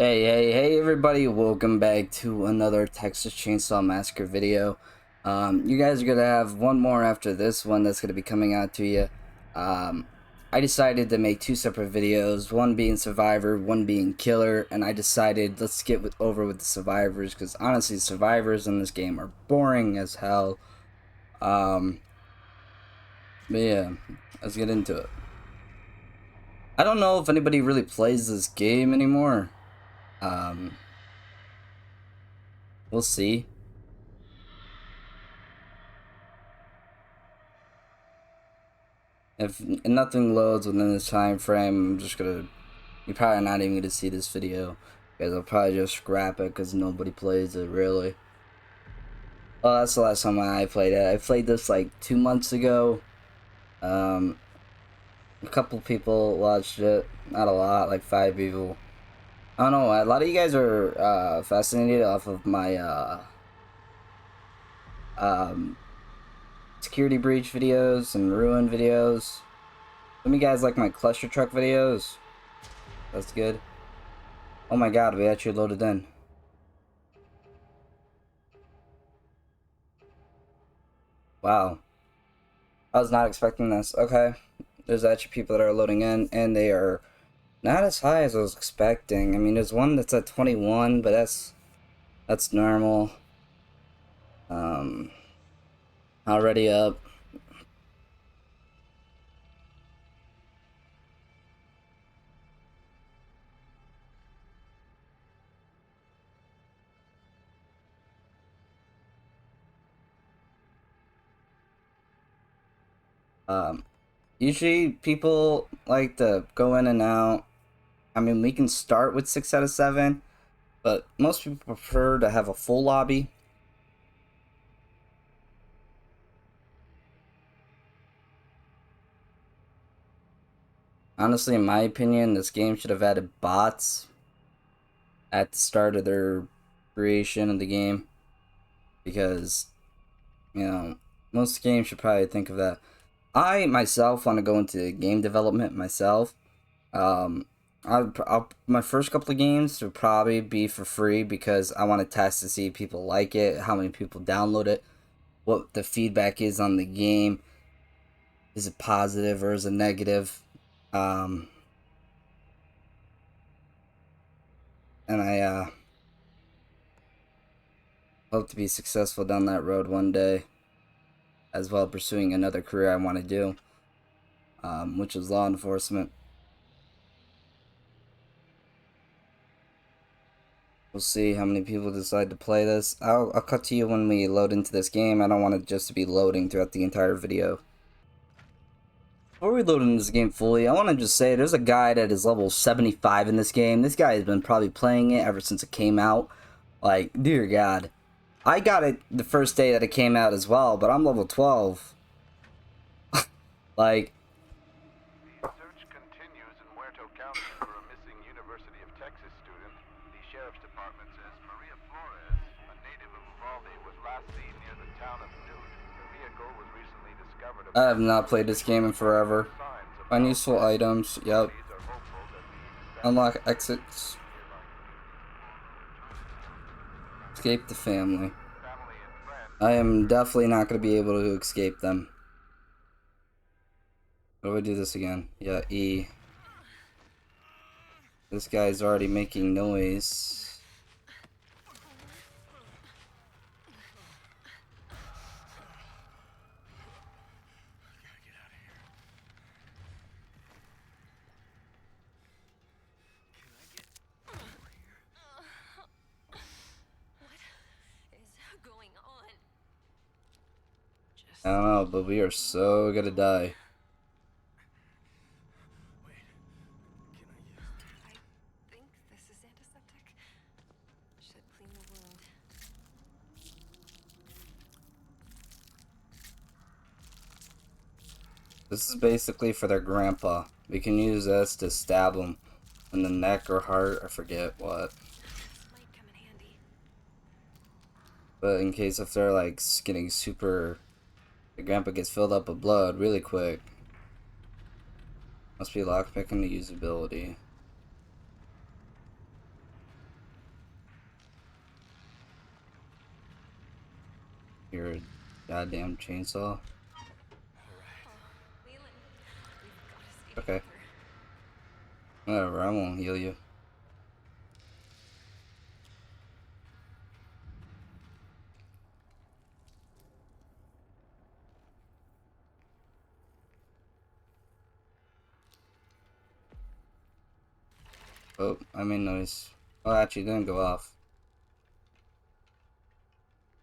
Hey everybody, welcome back to another Texas Chainsaw Massacre video. You guys are gonna have one more after this one that's gonna be coming out to you. I decided to make two separate videos, one being Survivor, one being Killer, and I decided let's get over with the Survivors, because honestly, Survivors in this game are boring as hell. But yeah, let's get into it. I don't know if anybody really plays this game anymore. We'll see. If nothing loads within this time frame, I'm just gonna. You're probably not even gonna see this video, because I'll probably just scrap it because nobody plays it really. Oh, that's the last time I played it. I played this like 2 months ago. A couple people watched it, not a lot, like 5 people. I don't know. A lot of you guys are fascinated off of my um, security breach videos and ruin videos. Some of you guys like my cluster truck videos. That's good. Oh my god, we actually loaded in. Wow. I was not expecting this. Okay. There's actually people that are loading in, and they are not as high as I was expecting. I mean, there's one that's at 21, but that's normal. Already up. Usually people like to go in and out. I mean, we can start with 6 out of 7, but most people prefer to have a full lobby. Honestly, in my opinion, this game should have added bots at the start of their creation of the game, because, you know, most games should probably think of that. I myself want to go into game development myself. My first couple of games would probably be for free, because I want to test to see if people like it, how many people download it, what the feedback is on the game. Is it positive or is it negative? And I hope to be successful down that road one day, as well pursuing another career I want to do, which is law enforcement. We'll see how many people decide to play this. I'll cut to you when we load into this game. I don't want it just to be loading throughout the entire video. Before we load into this game fully, I want to just say there's a guy that is level 75 in this game. This guy has been probably playing it ever since it came out. Like, dear God. I got it the first day that it came out as well, but I'm level 12. Like, The search continues in Huerto County for a missing University of Texas student. The sheriff's department says Maria Flores, a native of Uvalde, was last seen near the town of Newt. Her vehicle was recently discovered. I have not played this game in forever. Unuseful items, yep. Unlock exits. Escape the family. I am definitely not going to be able to escape them. How do I do this again? Yeah, E. This guy's already making noise. I don't know, but we are so gonna die. I think this is antiseptic. Should clean the wound. This is basically for their grandpa. We can use this to stab him in the neck or heart, I forget what. This might come in handy. But in case if they're like getting super, the grandpa gets filled up with blood really quick. Must be lockpicking the usability. Your goddamn chainsaw. Leland, we've got to stay Okay. together. Whatever, I won't heal you. Oh, I made noise. Oh, actually, it didn't go off.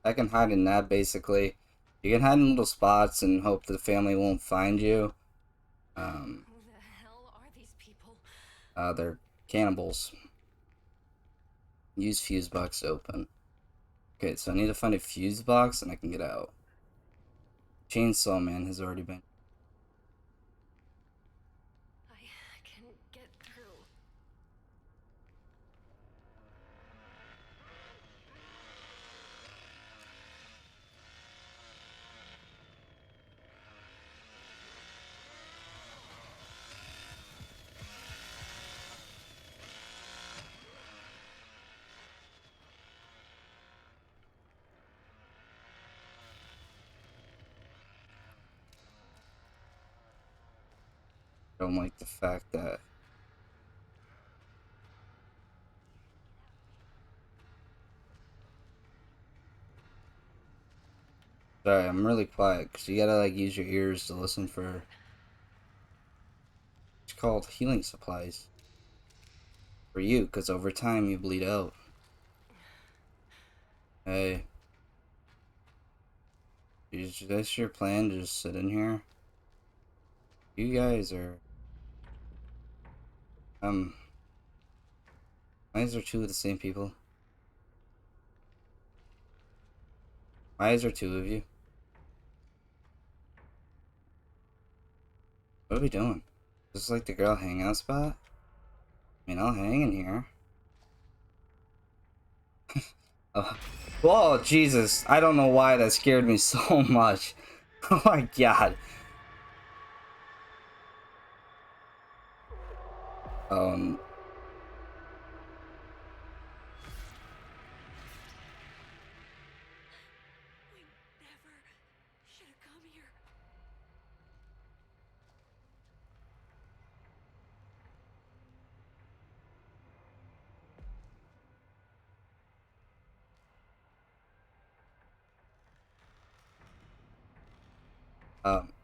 I can hide in that, basically. You can hide in little spots and hope the family won't find you. Who the hell are these people? They're cannibals. Use fuse box to open. Okay, so I need to find a fuse box and I can get out. Chainsaw Man has already been. I can get through. I don't like the fact that. Sorry, I'm really quiet because you gotta like use your ears to listen for. It's called healing supplies. For you, because over time you bleed out. Hey, is this your plan to just sit in here? You guys are. Why is there two of the same people? Why is there two of you? What are we doing? Is this like the girl hangout spot? I mean, I'll hang in here. Oh. Whoa, Jesus. I don't know why that scared me so much. Oh my god. Um, We never should have come here.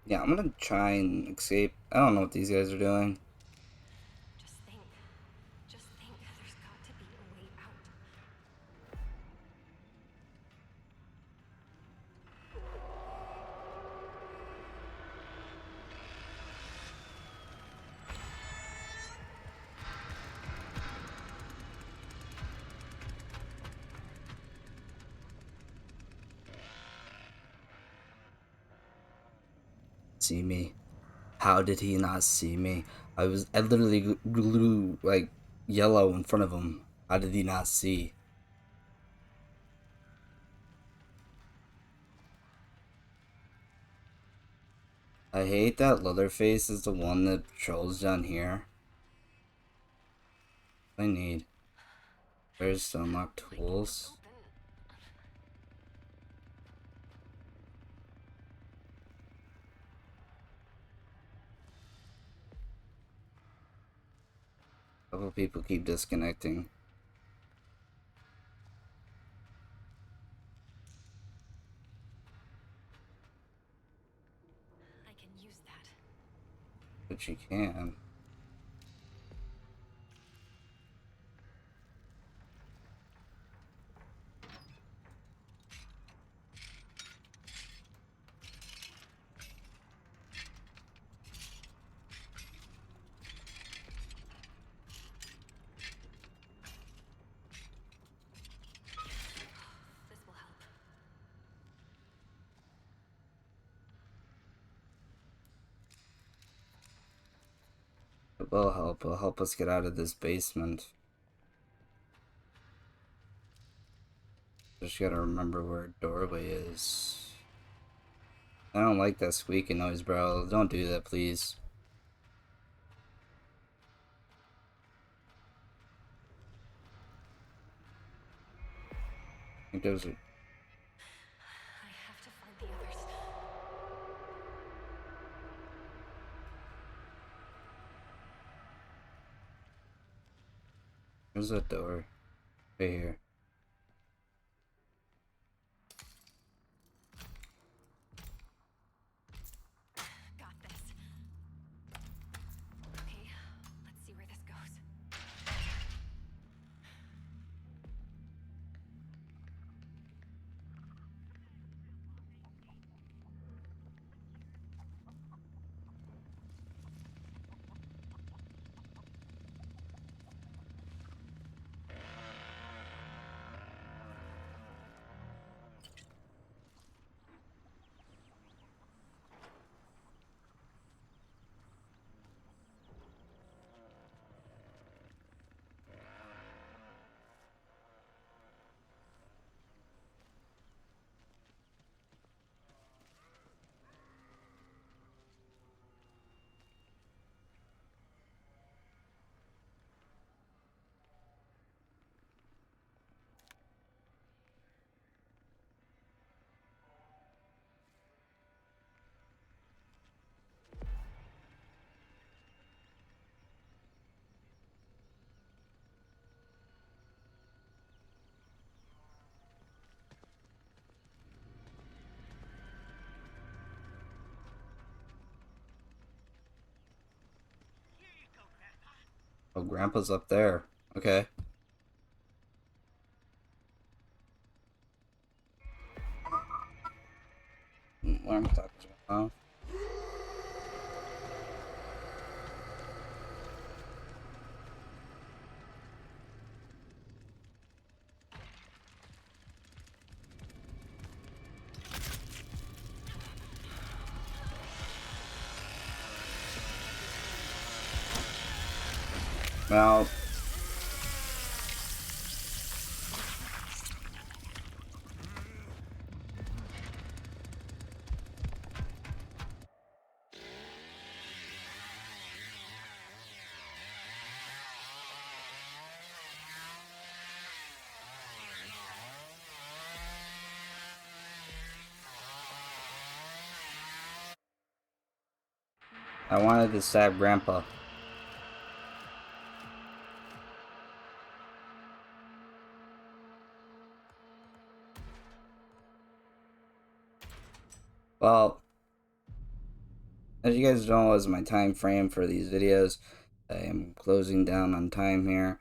yeah, I'm gonna try and escape. I don't know what these guys are doing. Just think. Just think. There's got to be a way out. See me. How did he not see me? I literally glue like yellow in front of him. How did he not see? I hate that Leatherface is the one that patrols down here. I need. Where's to unlock Why can't this tools? open? A couple people keep disconnecting. I can use that. But you can. This will help. It will help. It'll help us get out of this basement. Just gotta remember where a doorway is. I don't like that squeaking noise, bro. Don't do that, please. I think those are. I have Where's that door? Right here. Got this. Okay, let's see where this goes. Oh, Grandpa's up there. Okay. What am I talking about? Well, I wanted to stab Grandpa. Well, as you guys know, is my time frame for these videos. I am closing down on time here.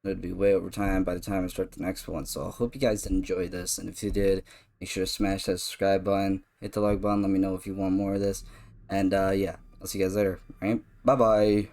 It'd be way over time by the time I start the next one. So I hope you guys enjoyed this, and if you did, make sure to smash that subscribe button, hit the like button. Let me know if you want more of this, and yeah, I'll see you guys later. All right, bye bye.